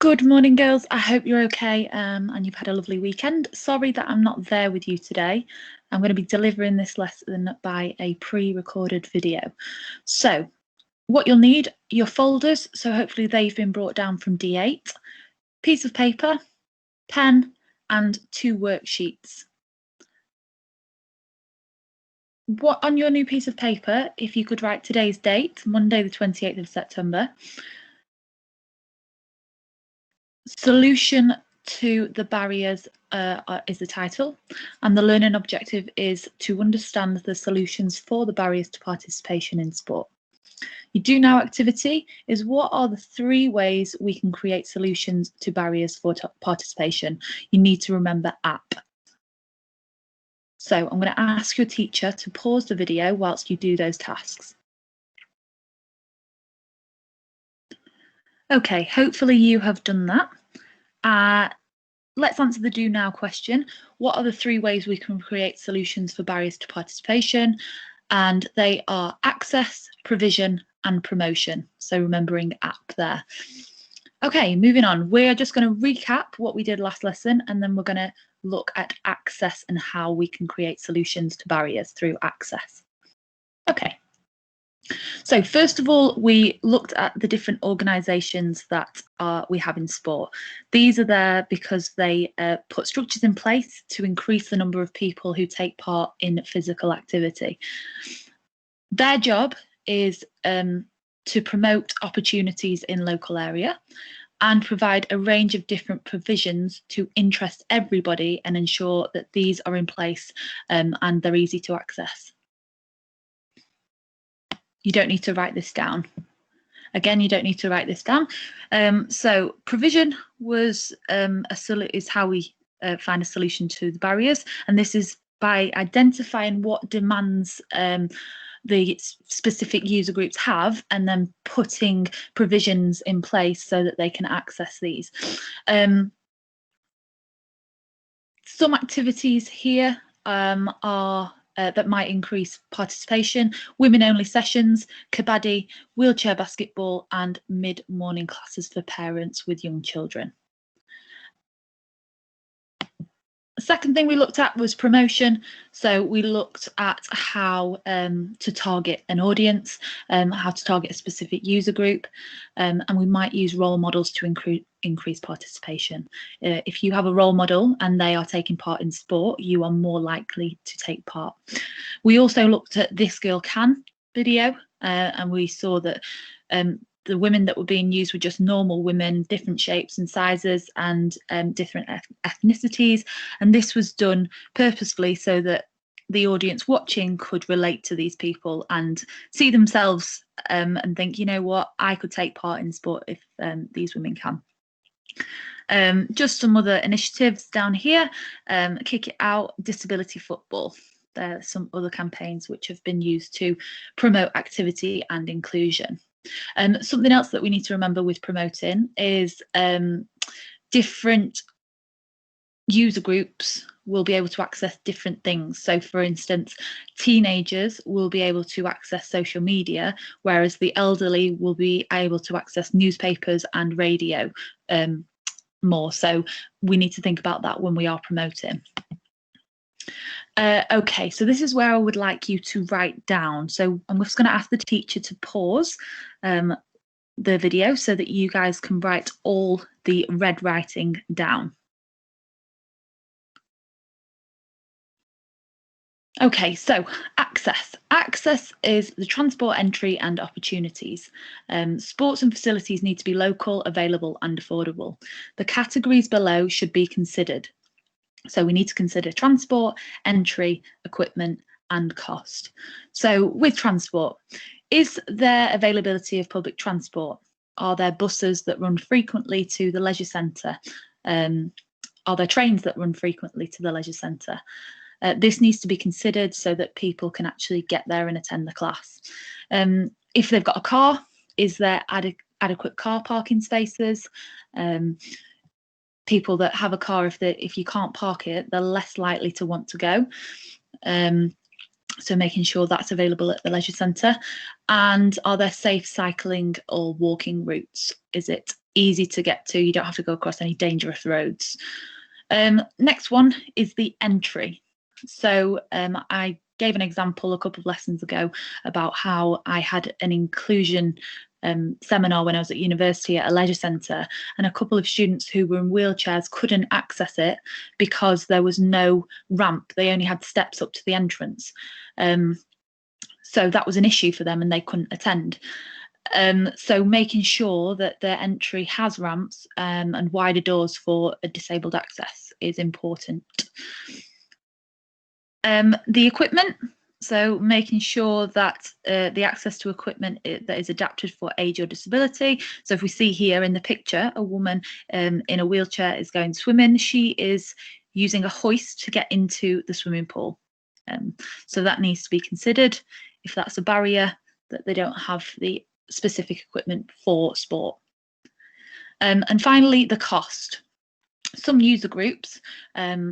Good morning, girls. I hope you're okay and you've had a lovely weekend. Sorry that I'm not there with you today. I'm going to be delivering this lesson by a pre-recorded video. So what you'll need, your folders, so hopefully they've been brought down from D8, piece of paper, pen and 2 worksheets. What on your new piece of paper, if you could write today's date, Monday the 28th of September, solution to the barriers is the title, and the learning objective is to understand the solutions for the barriers to participation in sport. Your do now activity is what are the 3 ways we can create solutions to barriers for participation. You need to remember app. So I'm going to ask your teacher to pause the video whilst you do those tasks. Okay, hopefully you have done that. Let's answer the do now question. What are the 3 ways we can create solutions for barriers to participation? And they are access, provision and promotion. So remembering app there. Okay, moving on. We're just going to recap what we did last lesson, and then we're going to look at access and how we can create solutions to barriers through access. Okay. So first of all, we looked at the different organisations that we have in sport. These are there because they put structures in place to increase the number of people who take part in physical activity. Their job is to promote opportunities in local area and provide a range of different provisions to interest everybody and ensure that these are in place and they're easy to access. You don't need to write this down. Again, you don't need to write this down. So provision was is how we find a solution to the barriers, and this is by identifying what demands the specific user groups have and then putting provisions in place so that they can access these. Some activities here are that might increase participation: women-only sessions, kabaddi, wheelchair basketball, and mid-morning classes for parents with young children. The second thing we looked at was promotion. So we looked at how to target an audience, how to target a specific user group, and we might use role models to increase participation. If you have a role model and they are taking part in sport, you are more likely to take part. We also looked at This Girl Can video, and we saw that the women that were being used were just normal women, different shapes and sizes and different ethnicities. And this was done purposefully so that the audience watching could relate to these people and see themselves and think, you know what, I could take part in sport if these women can. Just some other initiatives down here. Kick It Out, disability football. There are some other campaigns which have been used to promote activity and inclusion. Something else that we need to remember with promoting is different user groups will be able to access different things. So for instance, teenagers will be able to access social media, whereas the elderly will be able to access newspapers and radio more. So we need to think about that when we are promoting. Okay, so this is where I would like you to write down. So I'm just going to ask the teacher to pause the video so that you guys can write all the red writing down. Okay, so access. Access is the transport, entry and opportunities. Sports and facilities need to be local, available and affordable. The categories below should be considered. So we need to consider transport, entry, equipment and cost. So with transport, is there availability of public transport? Are there buses that run frequently to the leisure centre? Are there trains that run frequently to the leisure centre? This needs to be considered so that people can actually get there and attend the class. If they've got a car, is there adequate car parking spaces? People that have a car, if you can't park it, they're less likely to want to go. So making sure that's available at the leisure centre. And are there safe cycling or walking routes? Is it easy to get to. You don't have to go across any dangerous roads. Next one is the entry. So I gave an example a couple of lessons ago about how I had an inclusion seminar when I was at university at a leisure centre, and a couple of students who were in wheelchairs couldn't access it because there was no ramp. They only had steps up to the entrance. So that was an issue for them and they couldn't attend. So making sure that their entry has ramps and wider doors for a disabled access is important. The equipment, so making sure that the access to equipment that is adapted for age or disability. So if we see here in the picture, a woman in a wheelchair is going swimming. She is using a hoist to get into the swimming pool. So that needs to be considered if that's a barrier, that they don't have the specific equipment for sport. And finally, the cost. Some user groups,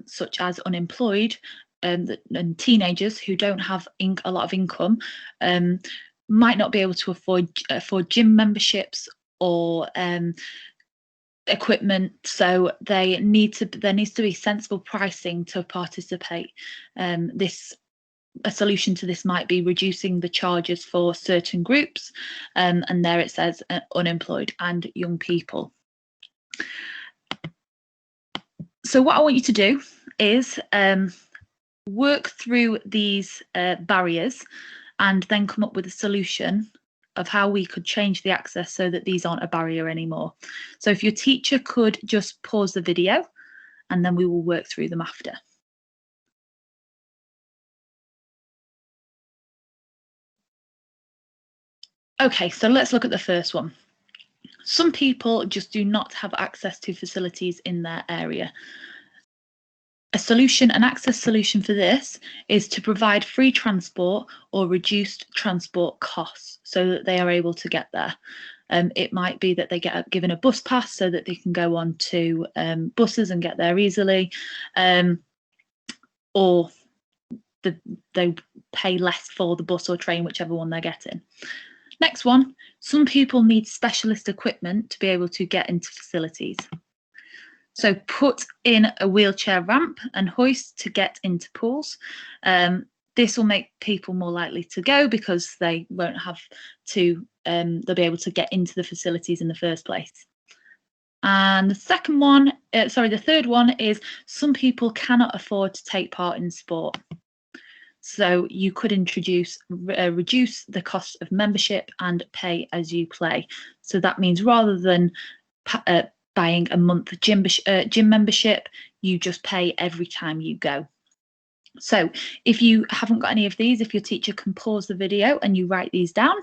such as unemployed and teenagers who don't have a lot of income, might not be able to afford gym memberships or equipment. So there needs to be sensible pricing to participate. A solution to this might be reducing the charges for certain groups, and there it says unemployed and young people. So what I want you to do is work through these barriers and then come up with a solution of how we could change the access so that these aren't a barrier anymore. So if your teacher could just pause the video and then we will work through them after. Okay, so let's look at the first one. Some people just do not have access to facilities in their area. An access solution for this is to provide free transport or reduced transport costs so that they are able to get there. It might be that they get given a bus pass so that they can go on to buses and get there easily, or they pay less for the bus or train, whichever one they're getting. Next one, some people need specialist equipment to be able to get into facilities. So put in a wheelchair ramp and hoist to get into pools. This will make people more likely to go because they won't have to, they'll be able to get into the facilities in the first place. And the third one is some people cannot afford to take part in sport. So you could reduce the cost of membership and pay as you play. So that means rather than buying a month gym membership, you just pay every time you go. So if you haven't got any of these, if your teacher can pause the video and you write these down.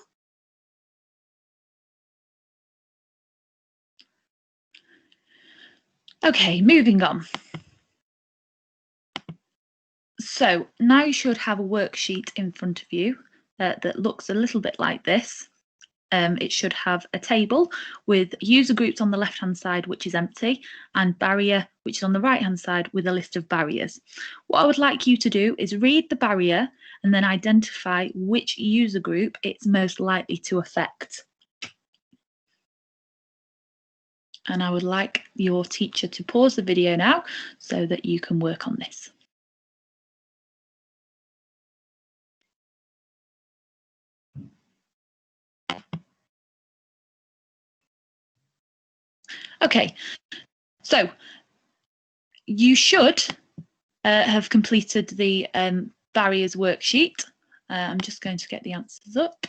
Okay, moving on. So now you should have a worksheet in front of you that looks a little bit like this. It should have a table with user groups on the left-hand side, which is empty, and barrier, which is on the right-hand side with a list of barriers. What I would like you to do is read the barrier and then identify which user group it's most likely to affect. And I would like your teacher to pause the video now so that you can work on this. Okay, so you should have completed the barriers worksheet. I'm just going to get the answers up.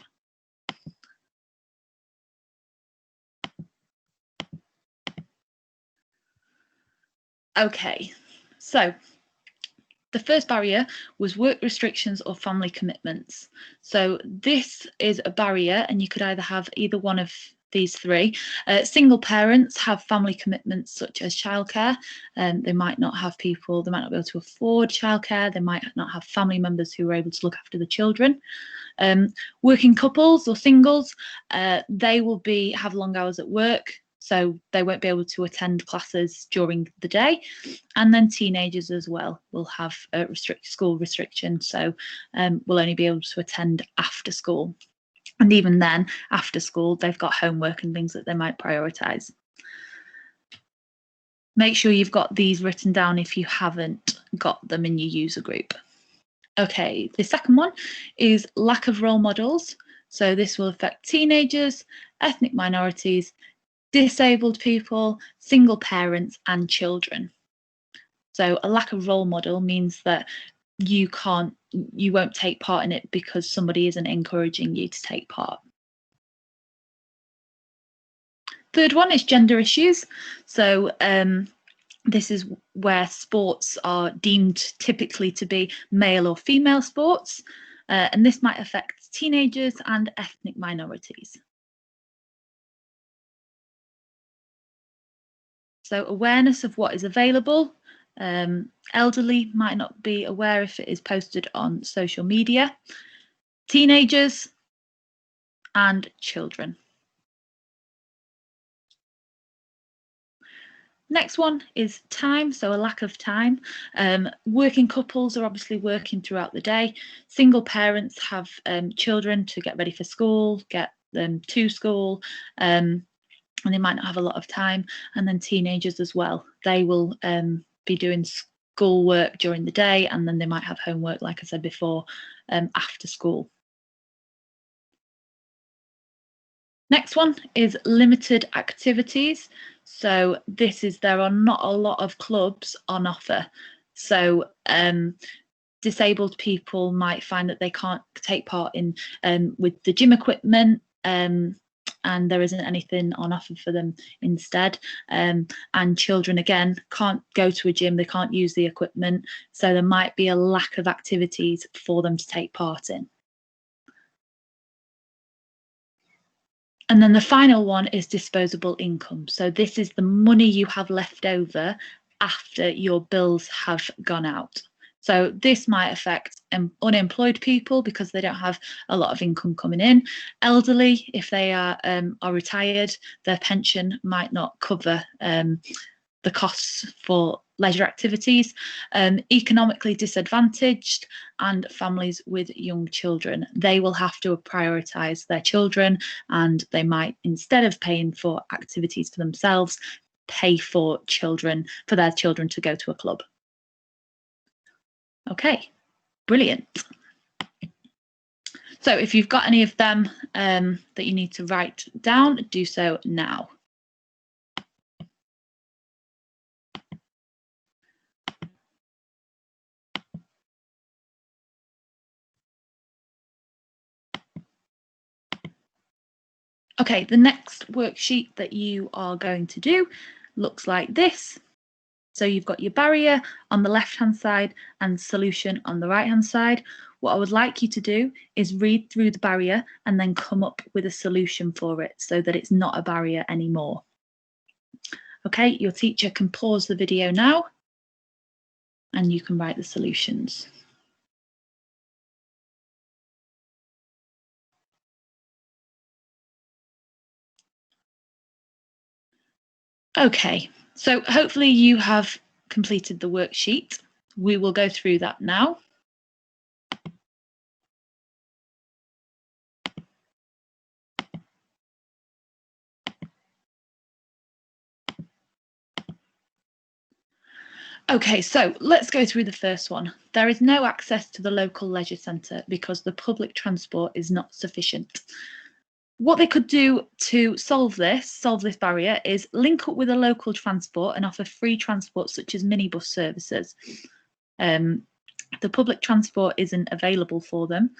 Okay, so the first barrier was work restrictions or family commitments. So this is a barrier, and you could either have either one of these three. Single parents have family commitments such as childcare. They might not be able to afford childcare. They might not have family members who are able to look after the children. Working couples or singles, they will have long hours at work, so they won't be able to attend classes during the day. And then teenagers as well will have school restrictions, so will only be able to attend after school. And even then, after school, they've got homework and things that they might prioritise. Make sure you've got these written down if you haven't got them in your user group. Okay, the second one is lack of role models. So this will affect teenagers, ethnic minorities, disabled people, single parents, and children. So a lack of role model means that you won't take part in it because somebody isn't encouraging you to take part. Third one is gender issues. So this is where sports are deemed typically to be male or female sports, and this might affect teenagers and ethnic minorities. So awareness of what is available. Elderly might not be aware if it is posted on social media. Teenagers and children. Next one is time, so a lack of time. Working couples are obviously working throughout the day. Single parents have children to get ready for school, get them to school, and they might not have a lot of time. And then teenagers as well. They will be doing school work during the day, and then they might have homework, like I said before, after school. Next one is limited activities. So this is, there are not a lot of clubs on offer. So disabled people might find that they can't take part in with the gym equipment, and there isn't anything on offer for them instead. And children, again, can't go to a gym, they can't use the equipment. So there might be a lack of activities for them to take part in. And then the final one is disposable income. So this is the money you have left over after your bills have gone out. So this might affect unemployed people because they don't have a lot of income coming in. Elderly, if they are retired, their pension might not cover the costs for leisure activities. Economically disadvantaged and families with young children, they will have to prioritise their children, and they might, instead of paying for activities for themselves, pay for their children to go to a club. Okay, brilliant. So if you've got any of them that you need to write down, do so now. Okay, the next worksheet that you are going to do looks like this. So you've got your barrier on the left-hand side and solution on the right-hand side. What I would like you to do is read through the barrier and then come up with a solution for it so that it's not a barrier anymore. Okay, your teacher can pause the video now and you can write the solutions. Okay, so hopefully you have completed the worksheet. We will go through that now. Okay, so let's go through the first one. There is no access to the local leisure centre because the public transport is not sufficient. What they could do to solve this barrier is link up with a local transport and offer free transport such as minibus services. The public transport isn't available for them,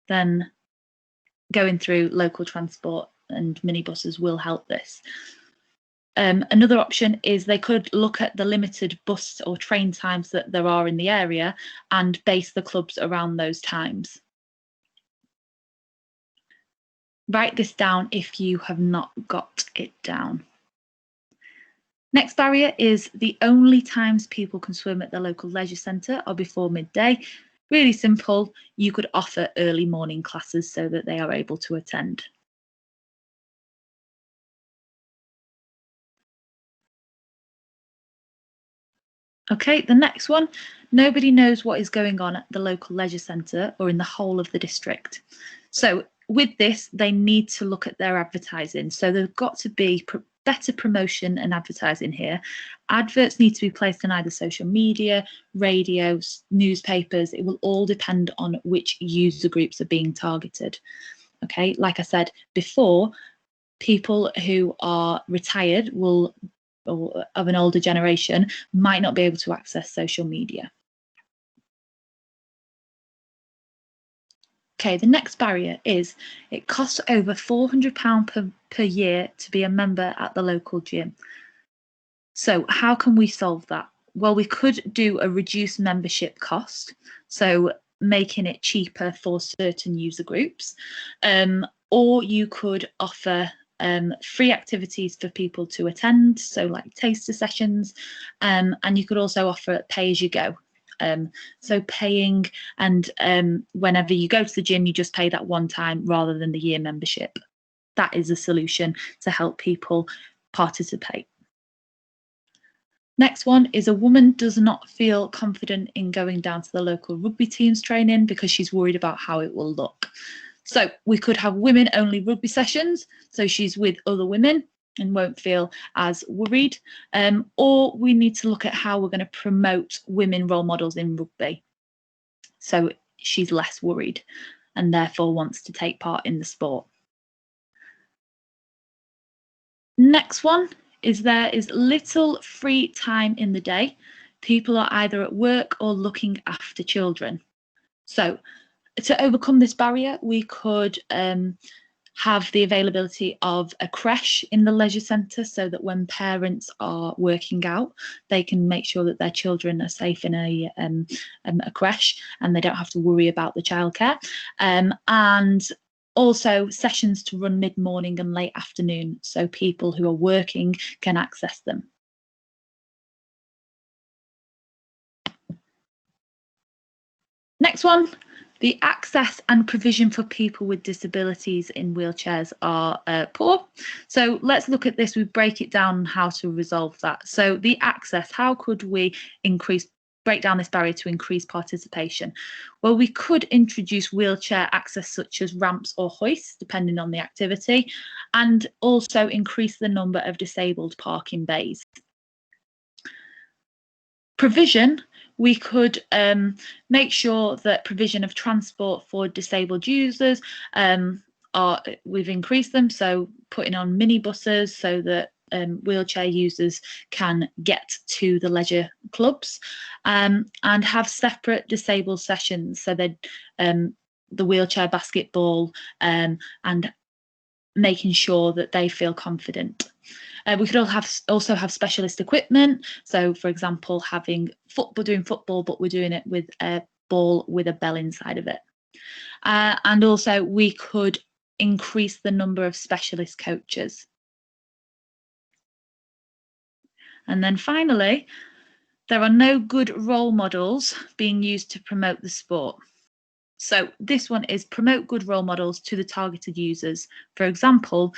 then going through local transport and minibuses will help this. Another option is they could look at the limited bus or train times that there are in the area and base the clubs around those times. Write this down if you have not got it down. Next barrier is the only times people can swim at the local leisure centre are before midday. Really simple, you could offer early morning classes so that they are able to attend. Okay, the next one, nobody knows what is going on at the local leisure centre or in the whole of the district. So with this, they need to look at their advertising. So they've got to be better promotion and advertising here. Adverts need to be placed on either social media, radio, newspapers. It will all depend on which user groups are being targeted. Okay, like I said before, people who are retired or of an older generation might not be able to access social media. Okay, the next barrier is it costs over £400 per year to be a member at the local gym. So how can we solve that? Well, we could do a reduced membership cost, so making it cheaper for certain user groups, or you could offer free activities for people to attend, so like taster sessions, and you could also offer pay as you go. So paying, and whenever you go to the gym, you just pay that one time rather than the year membership. That is a solution to help people participate. Next one is a woman does not feel confident in going down to the local rugby team's training because she's worried about how it will look. So we could have women only rugby sessions, so she's with other women and won't feel as worried, or we need to look at how we're going to promote women role models in rugby, so she's less worried and therefore wants to take part in the sport. Next one is there is little free time in the day. People are either at work or looking after children. So to overcome this barrier, we could have the availability of a creche in the leisure centre, so that when parents are working out, they can make sure that their children are safe in a creche and they don't have to worry about the childcare. And also sessions to run mid-morning and late afternoon, so people who are working can access them. Next one. The access and provision for people with disabilities in wheelchairs are poor. So let's look at this. We break it down on how to resolve that. So the access, how could we break down this barrier to increase participation? Well, we could introduce wheelchair access such as ramps or hoists, depending on the activity, and also increase the number of disabled parking bays. Provision, we could make sure that provision of transport for disabled users we've increased them, so putting on minibuses so that wheelchair users can get to the leisure clubs, and have separate disabled sessions, so that the wheelchair basketball, and making sure that they feel confident. We could also have specialist equipment. So, for example, doing football, but we're doing it with a ball with a bell inside of it. And also, we could increase the number of specialist coaches. And then finally, there are no good role models being used to promote the sport. So this one is promote good role models to the targeted users. For example,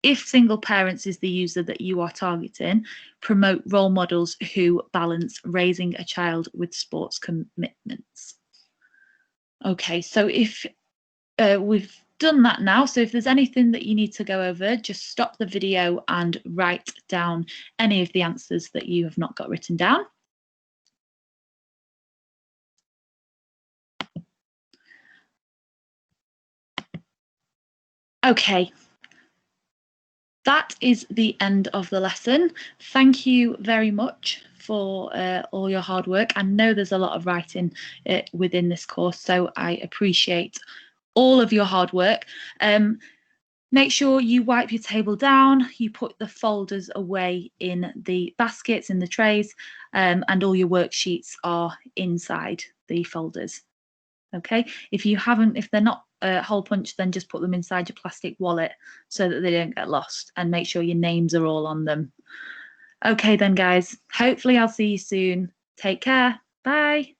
if single parents is the user that you are targeting, promote role models who balance raising a child with sports commitments. Okay, so if we've done that now, so if there's anything that you need to go over, just stop the video and write down any of the answers that you have not got written down. Okay. That is the end of the lesson. Thank you very much for all your hard work. I know there's a lot of writing within this course, so I appreciate all of your hard work. Make sure you wipe your table down, you put the folders away in the baskets, in the trays, and all your worksheets are inside the folders. Okay, if they're not hole punched, then just put them inside your plastic wallet so that they don't get lost, and make sure your names are all on them. Okay then, guys, hopefully I'll see you soon. Take care. Bye.